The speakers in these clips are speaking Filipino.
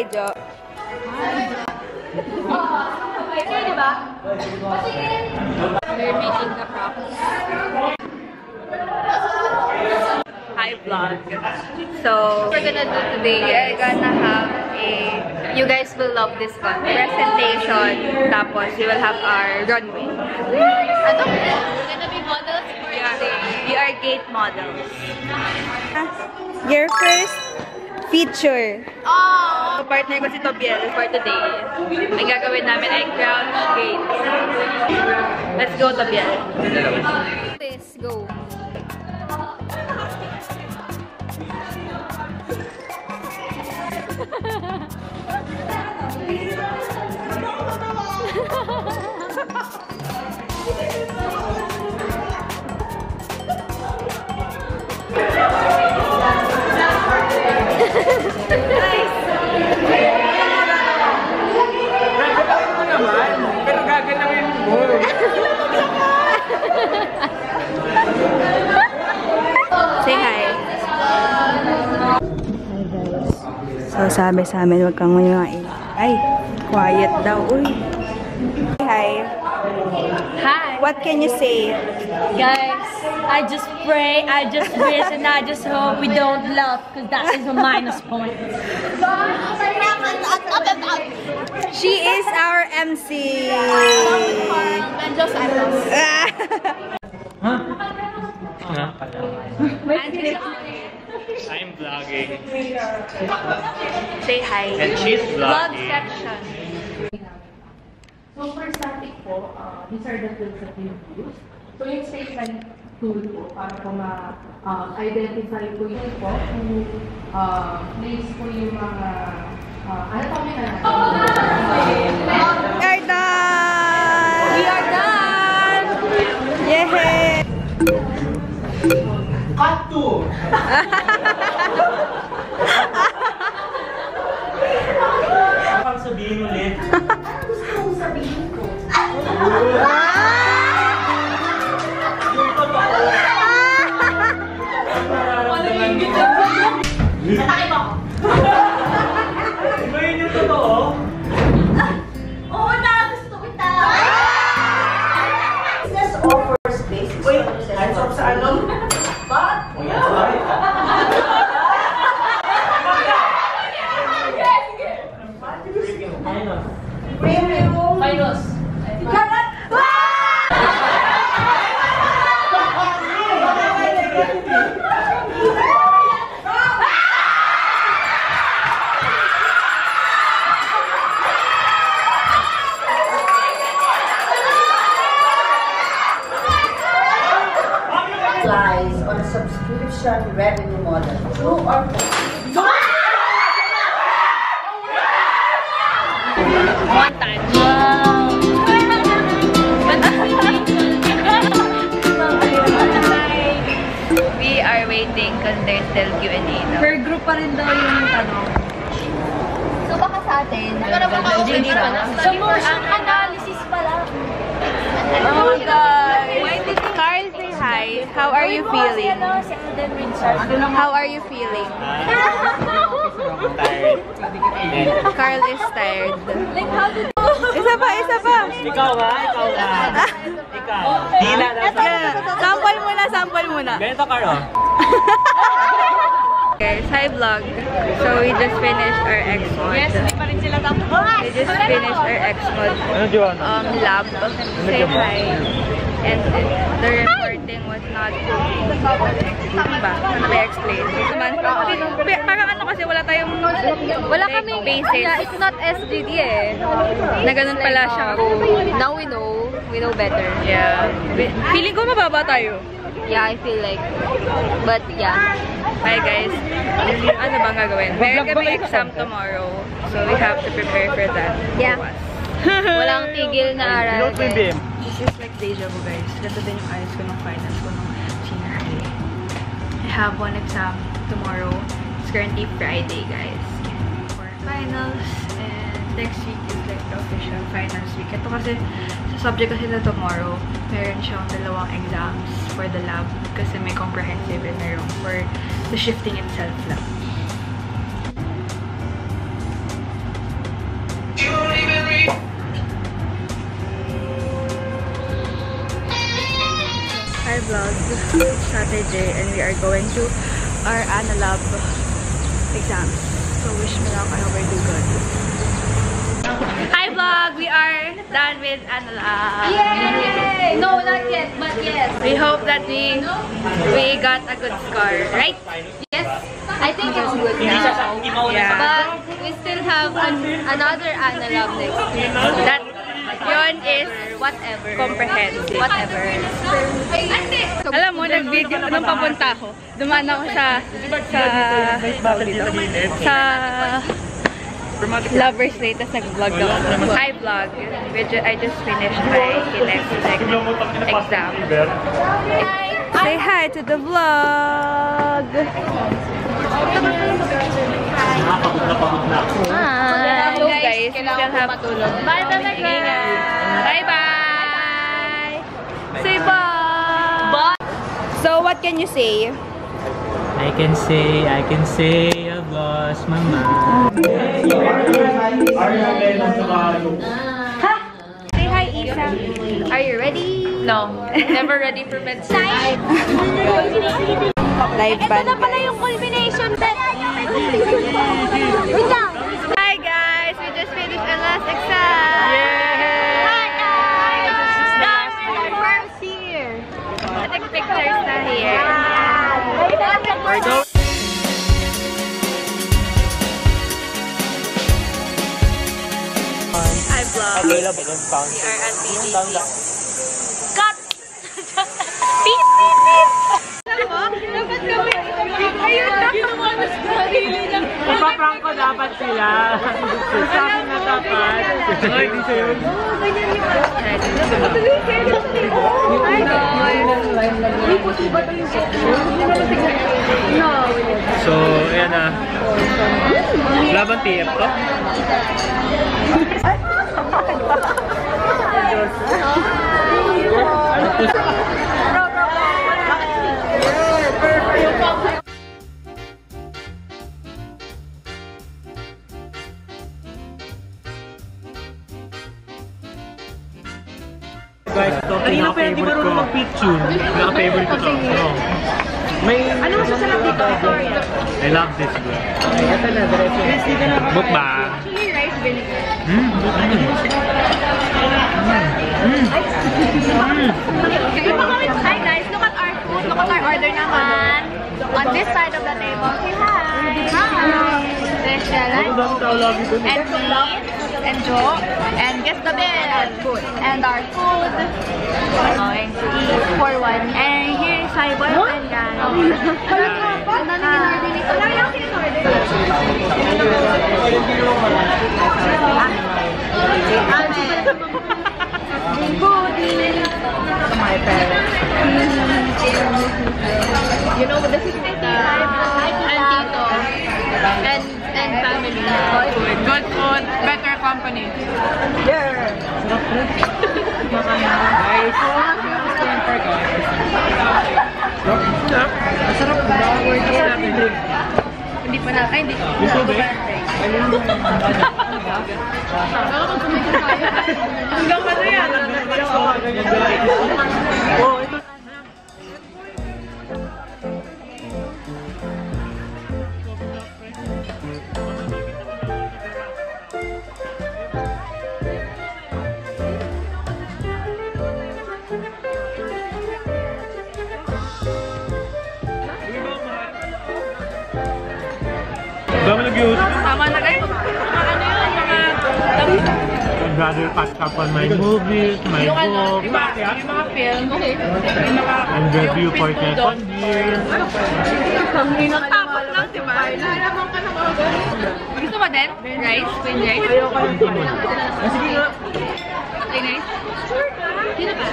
Hi, Jo. We're making the props. Hi, vlog. So, we're gonna do today, we're gonna have a, you guys will love this one, presentation. Tapos, we will have our runway. Ano? We're gonna be models for we are gate models. Your first feature. Oh! Partner ko si Tobiel for today. Ang gagawin namin ay crouch gate. Let's go, Tobiel. Let's go. Pero gagalawin mo. Say hi. So, sabi sa amin, wag kang ngayon. Ay, quiet daw. Uy. Hi. Hi. What can you say? Guys, I just pray, I just wish, and I just hope we don't love, because that is a minus point. She is our MC. I'm vlogging. Say hi. And she's Vlog vlogging. section. So for static po, these are the tools that we use. So yung statement tool po, para po ma-identify po yun po, kung place po yung mga, ano po na natin? We are done! We are done! Yay! Cut to! Ano sabihin ulit? Gusto kong sabihin ko. Yung totoo. Atake mo! Diba yun yung totoo? Oo na! Gusto kita! Business offers basis. Wait, hands off sa ano? But, premium. Minus. Lies on a subscription revenue model. True or false? One time. We are waiting because there's still Q&A. Per group pa rin daw yung tanong. So baka sa atin, So motion analysis pala. oh guys! Carl, say hi. How are you feeling? Si Alden Richard. How are you feeling? Tired. Carl is tired. Like how did Isa pa, isa pa. Ikaw nga, ikaw nga. Ikaw. Di na, Sample muna, sample muna. Ganito ka ro. Guys, hi vlog. So we just finished our X-Mod. Yes, hindi pa rin sila tapos. We just finished our X-Mod Ano, Joan? lab. Say hi. And the reporting was not ba? Ano ba i-explain? Parang ano kasi wala tayong kaming basis. Yeah, it's not SGD eh. Na ganun pala siya. Now we know better. Yeah. Feeling ko mababa tayo. Yeah, I feel like. But yeah. Hi guys. Ano bang gagawin? Meron kami exam tomorrow. So we have to prepare for that. Yeah. Walang tigil na aral. This is like deja vu guys. Ganito din yung ayos ko ng finals ko ng senior high. I have one exam tomorrow. It's currently Friday guys. For finals. And next week is like the official finals week. Ito kasi, sa subject kasi na tomorrow, meron siyang dalawang exams for the lab. Kasi may comprehensive and meron for the shifting itself lab. Hi vlog! Saturday and we are going to our Analab exams. So wish me luck, I hope I do good. Hi vlog! We are done with Analab. Yay! No, not yet, but yes. We hope that we got a good score, right? Yes, I think it's good now. Yeah. But we still have another Analab next. That yun is Whatever. comprehensive. Whatever. Alam mo, nag-video, nung papunta ako, dumaan ako sa Lover's Lane, tapos nag-vlog ako. Hi vlog! I just finished my kinetic exam. Say hi to the vlog! Hi. So guys, we still have matulog. Bye talaga. Bye-bye! Say bye! So what can you say? I can say I've lost my mind. Say hi, Isa. Are you ready? No, never ready for bedside. Live band. Ito na pala yung culmination. Wait lang. Hi guys! We just finished our last exam! Hi guys! First year. Take pictures na here. Hi vlog. We are at BGC. Cut! Peace, peace, peace! Dapat kami. Ayun na. Ginawa na sa sarili niya. Ipaprank ko dapat sila. Sa akin na dapat. Ay, di sa'yo. So, ayan na. Laban TF to? Guys, ito, kanina pa yan, di marunong mag-picture. Naka-favorite ko to. Ano masasarap dito? Sorry. I love this girl. Ito na, diretso. Mukbang. Chili rice vinegar. Hi guys, look at our food. Look at our order naman. On this side of the table. Say hi. Hi. Special and me and Joe and guess the bill. And our food. Going to eat for one. And here is my boyfriend guys. Ano na in-order nito? Ano yung in-order? My parents. You know, this is the Tito and family. Good food, better company. Hindi pa na, ay hindi. Hanggang ano yan? Dami nag-use. Tama na guys. I'd rather catch up on my movies, my books, Yung mga film. Okay. and review for second year. Tapos lang, diba? Gusto mo din? Rice? Plain rice? Sige nga. Plain rice? Sino ba?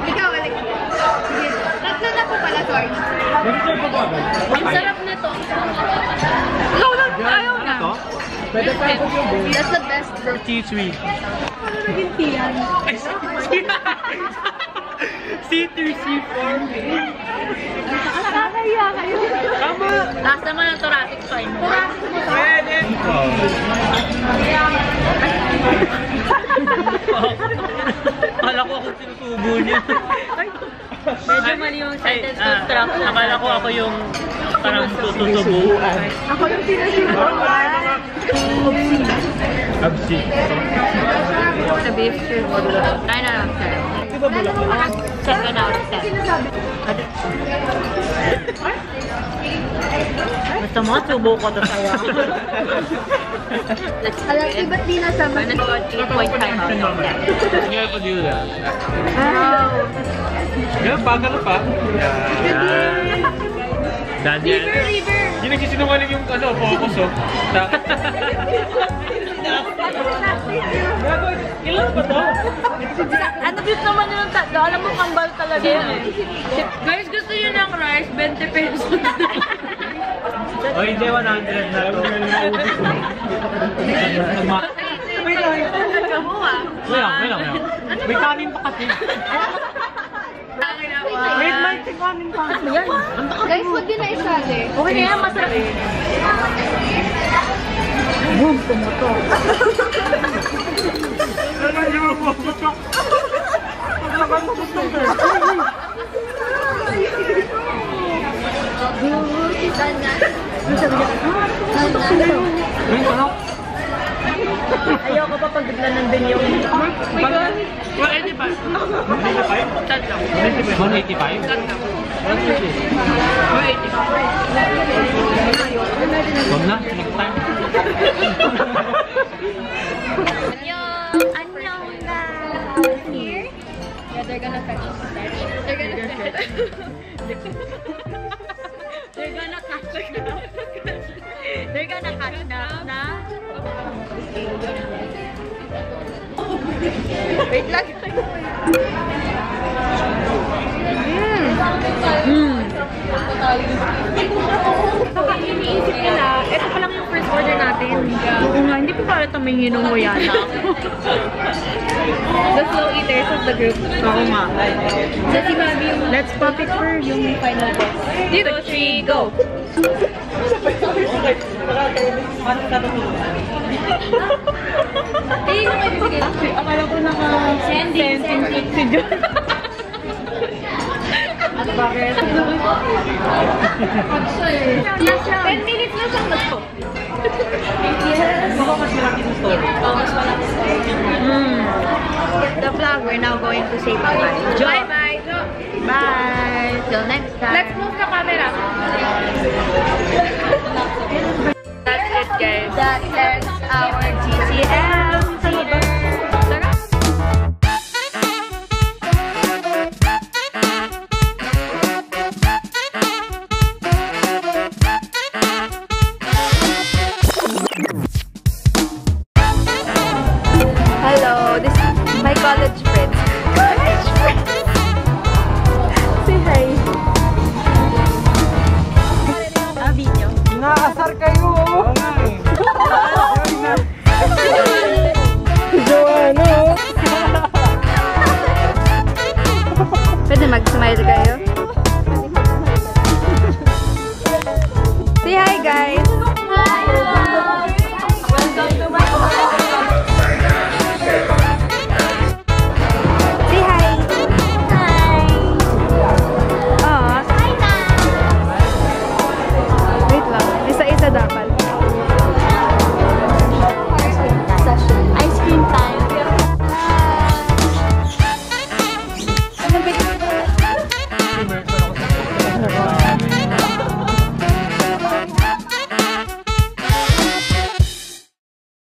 Ikaw, Alex. Sige. Tatlo na po pala, sorry. Ang sarap na to. Ikaw lang, ayaw na. Ito? That's the best. C3. Ano naging tiyan? C3, C4. Nakakaya kayo. Tama! Last naman ang thoracic spine. Kala ko ako sinusubo niya. mali yung sentence construction. Akala ko ako yung parang tutusubuan. Ako yung sinusubuan. Absi. Sa beef stew. 9 out of 10. 7 out of 10. Basta mo, subo ko to sa'yo. Alam, ba't di nasama? Let's go 8.5 out of 10. Ngayon pa dito na. Wow! Ganun pa, ganun pa. Daniel. Hindi nagsisinungaling yung focus oh. Ilan ba to? Ano beef naman yun ang tatlo? Alam mo, kambal talaga yun eh. Guys, gusto nyo ng rice? 20 pesos. O hindi, 100 na. Wait lang. May kanin pa kasi. Wait, may kanin pa. Guys, wag din na isali. Okay na yan, masarap. Boom, pumuto. Ayoko pa pag bigla nandun yung... Oh my God! 185? 185? 185? Huwag na, next time. Annyeong na! Here? Yeah, they're gonna fetch us. They're gonna fetch. They're gonna catch na. They're gonna catch na. Wait lang. Baka iniisip nila, ito pa lang yung first order natin. Oo nga, hindi ko pala tumingin ng Moyana. The slow eaters of the group. Oo nga. So, si Mabi yung... Let's pop it for yung final test. 2, 3, go! Eh, yung may bibigay lang. Akala ko naka-sending si John. Bakit? 10 minutes na sa to. Yes. Baka mas malaki yung story. The vlog, we're now going to say bye-bye. Bye-bye!